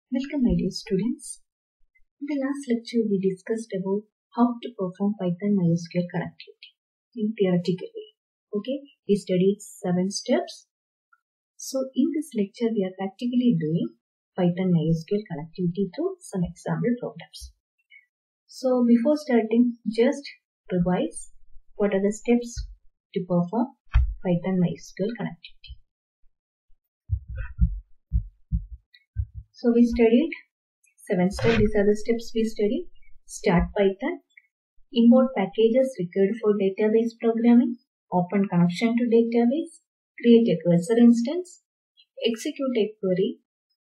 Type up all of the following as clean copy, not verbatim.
Welcome, my dear students. In the last lecture, we discussed about how to perform Python MySQL connectivity in theoretical way. Okay, we studied 7 steps. So in this lecture, we are practically doing Python MySQL connectivity through some example programs. So before starting, just revise what are the steps to perform Python MySQL connectivity. So we studied 7 steps. These are the steps we studied. Start Python, import packages required for database programming, open connection to database, create a cursor instance, execute a query,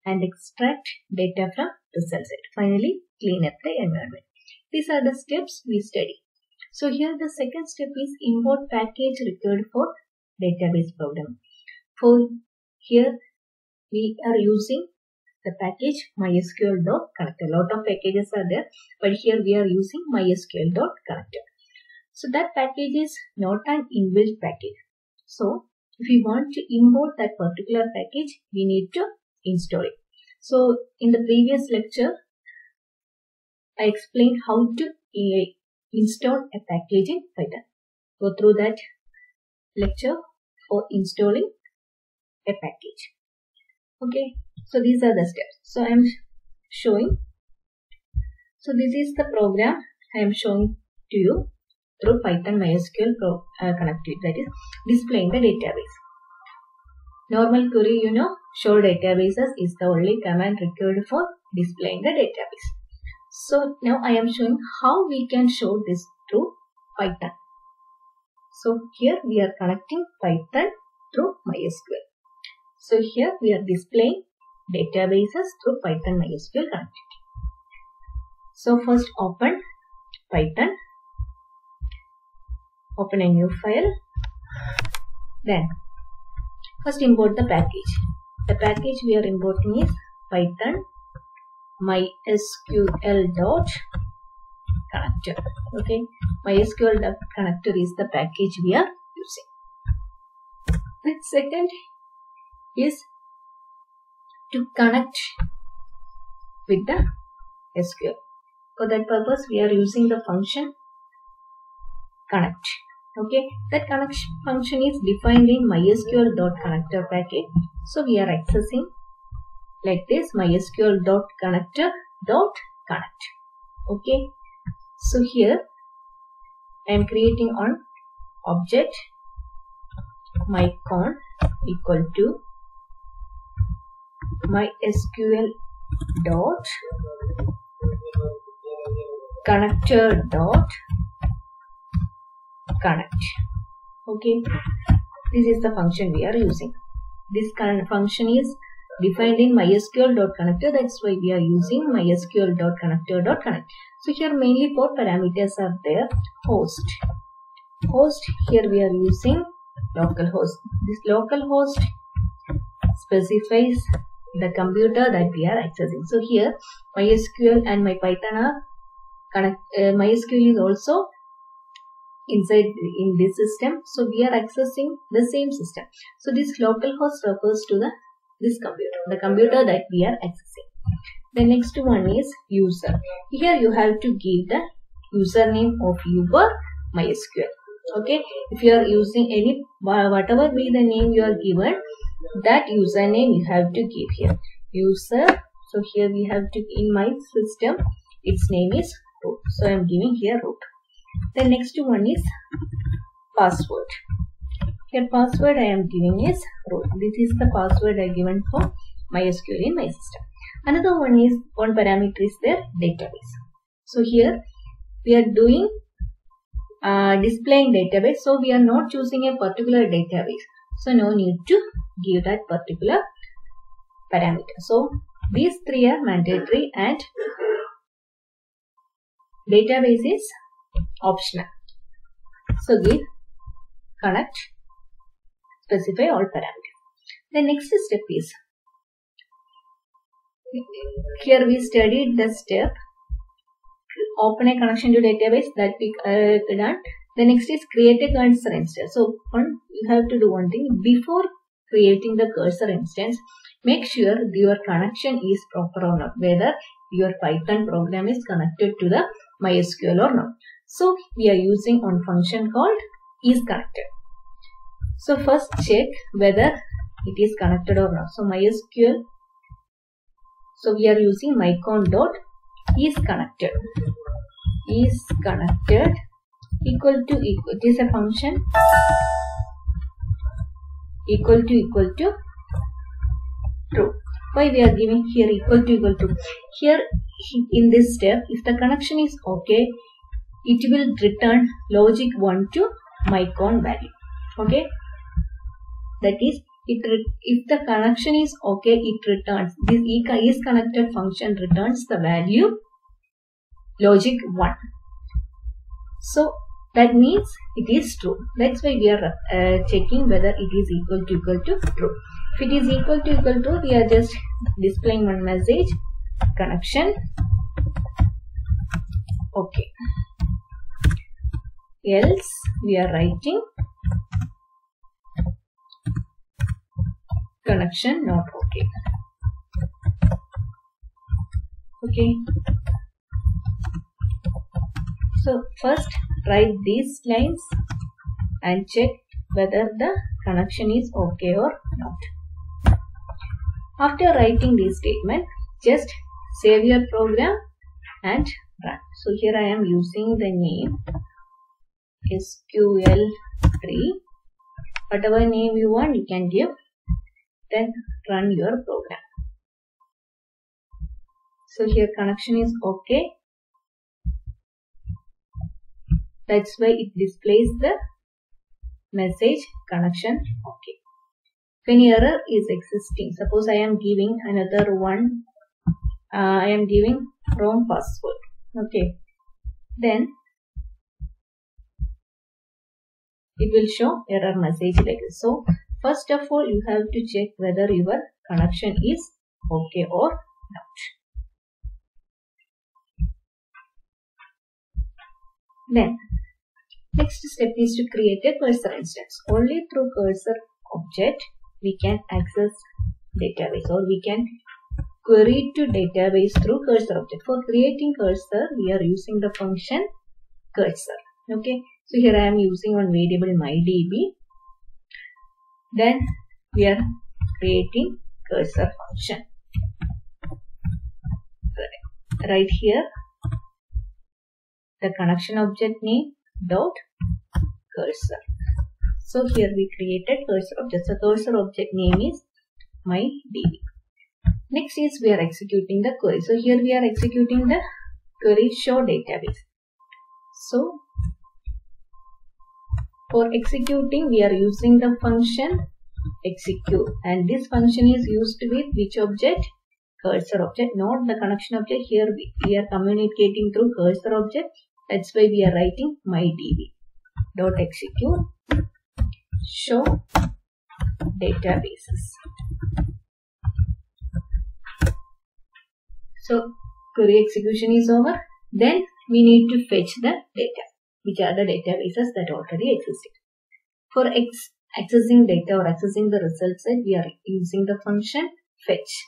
and extract data from result set. Finally, clean up the environment. These are the steps we studied. So here the second step is import package required for database programming. For here we are using the package mysql.connector. A lot of packages are there, but here we are using mysql.connector. So that package is not an inbuilt package. So if we want to import that particular package, we need to install it. So in the previous lecture, I explained how to install a package in Python. Go through that lecture for installing a package. Okay, so these are the steps. So I am showing. So this is the program I am showing to you through Python MySQL connectivity, that is displaying the database. Normal query, show databases is the only command required for displaying the database. So now I am showing how we can show this through Python. So here we are connecting Python through MySQL. So here we are displaying databases through Python MySQL connectivity. So first open Python, open a new file, then first import the package. The package we are importing is Python mysql.connector. Okay, mysql.connector is the package we are using. Then second is to connect with the SQL. For that purpose, we are using the function connect. Okay, that connection function is defined in mysql.connector package. So we are accessing like this mysql.connector.connect. Okay, so here I am creating on object mycon equal to mysql dot connector dot connect. Okay, this is the function we are using. This function is defined in mysql.connector. That's why we are using mysql.connector.connect. So here mainly 4 parameters are there. Host. Here we are using localhost. This localhost specifies the computer that we are accessing. So here MySQL and MyPython are MySQL is also inside in this system. So we are accessing the same system. So this localhost refers to this computer, the computer that we are accessing. The next one is user. Here you have to give the username of your MySQL. Okay, if you are using any whatever be the name you are given, that username you have to give here. User. So here we have to, in my system, its name is root. So I am giving here root. The next one is password. Here password I am giving is root. This is the password I given for MySQL in my system. Another one is, one parameter is there, database. So here we are doing displaying database. So we are not choosing a particular database. So no need to give that particular parameter. So these 3 are mandatory and database is optional. So give connect, specify all parameters. The next step is, here we studied the step open a connection to database, that we done. The next is create a cursor instance. So you have to do one thing. Before creating the cursor instance, make sure your connection is proper or not, whether your Python program is connected to the MySQL or not. So we are using one function called isConnected. So first check whether it is connected or not. So MySQL, so we are using mycon.isConnected. IsConnected equal to, it is a function equal to true. Why we are giving here equal to? Here in this step, if the connection is okay, it will return logic 1 to mycon value. Okay, that is, if the connection is okay, it returns, this isConnected function returns the value logic 1. So that means it is true. That's why we are checking whether it is equal to true. If it is equal to true, we are just displaying one message, connection okay. Else we are writing connection not okay. Okay. So first write these lines and check whether the connection is okay or not. After writing this statement, just save your program and run. So here I am using the name SQL3. Whatever name you want, you can give. Then run your program. So here connection is okay. That's why it displays the message connection okay. If any error is existing, suppose I am giving another one, I am giving wrong password. Okay, then it will show error message like this. So first of all, you have to check whether your connection is okay or not. Then next step is to create a cursor instance. Only through cursor object we can access database, or we can query to database through cursor object. For creating cursor, we are using the function cursor. Okay, so here I am using one variable mydb. Then we are creating cursor function. Right here, the connection object name dot cursor. So here we created cursor object. So cursor object name is mydb. Next is we are executing the query. So here we are executing the query show database. So for executing, we are using the function execute, and this function is used with which object? Cursor object, not the connection object. Here we are communicating through cursor object. That's why we are writing mydb dot execute show databases. So query execution is over. Then we need to fetch the data, which are the databases that already existed. For accessing data or accessing the result set, we are using the function fetch.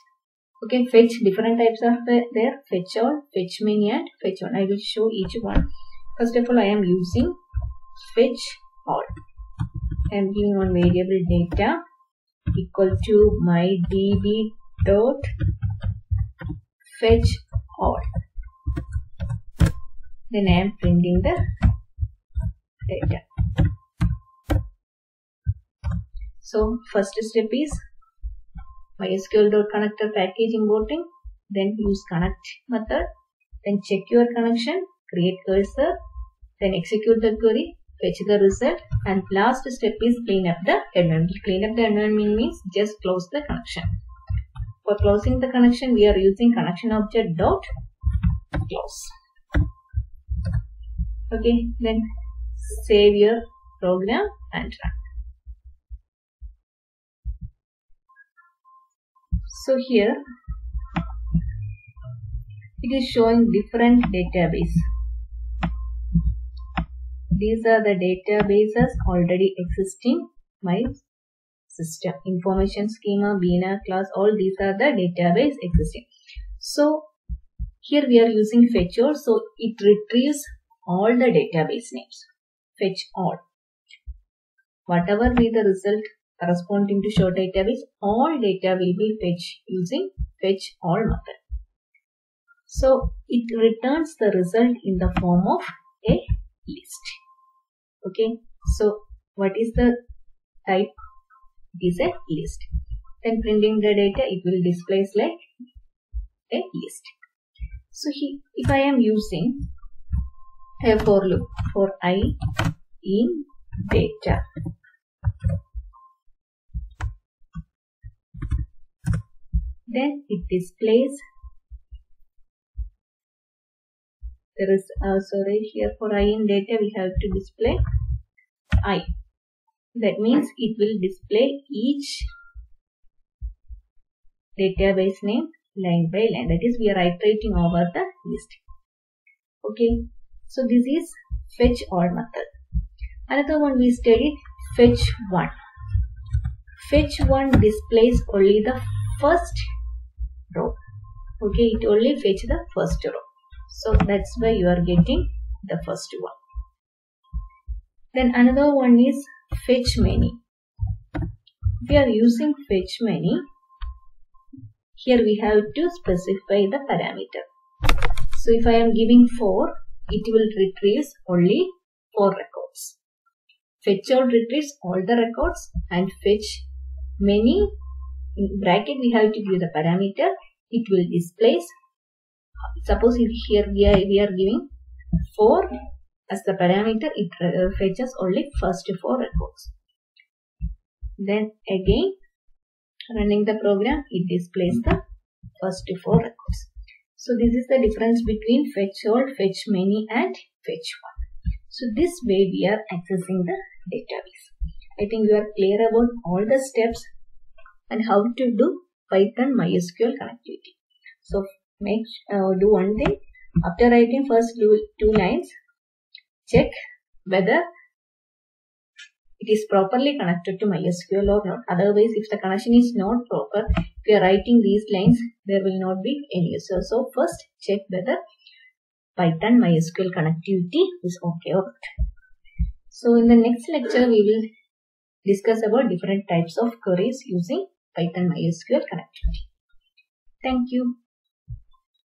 Okay, fetch, different types are there: fetch all, fetch many, and fetch one. I will show each one. First of all, I am using fetch all. I am giving one variable data equal to mydb dot fetch all. Then I am printing the data. So first step is MySQL.connector package importing, then use connect method, then check your connection, create cursor, then execute the query, fetch the result, and last step is clean up the environment. Clean up the environment means just close the connection. For closing the connection, we are using connection object dot close. Okay, then save your program and run. So here it is showing different database. These are the databases already existing. My system. Information schema, binaire class, all these are the database existing. So here we are using fetch all, so it retrieves all the database names. Fetch all. Whatever be the result corresponding to show database, all data will be fetched using fetch all method. So it returns the result in the form of a list. Okay, so what is the type? It is a list. Then printing the data, it will display like a list. So if I am using a for loop for I in data, then it displays, there is here for I in data we have to display I. That means it will display each database name line by line. That is, we are iterating over the list. Okay, so this is fetch all method. Another one we studied, fetch one. Fetch one displays only the first row. Okay, it only fetch the first row. So that's why you are getting the first one. Then another one is fetch many. We are using fetch many. Here we have to specify the parameter. So if I am giving 4, it will retrieve only 4 records. Fetch all retrieves all the records, and fetch many, in bracket we have to give the parameter. It will displace. Suppose here we are giving 4 as the parameter, it fetches only first 4 records. Then again running the program, it displays the first 4 records. So this is the difference between fetch all, fetch many and fetch one. So this way we are accessing the database. I think you are clear about all the steps and how to do Python MySQL connectivity. So do one thing. After writing first 2 lines, check whether it is properly connected to MySQL or not. Otherwise, if the connection is not proper, if you are writing these lines, there will not be any use. So first check whether Python MySQL connectivity is okay or not. So in the next lecture, we will discuss about different types of queries using Python MySQL connectivity. Thank you.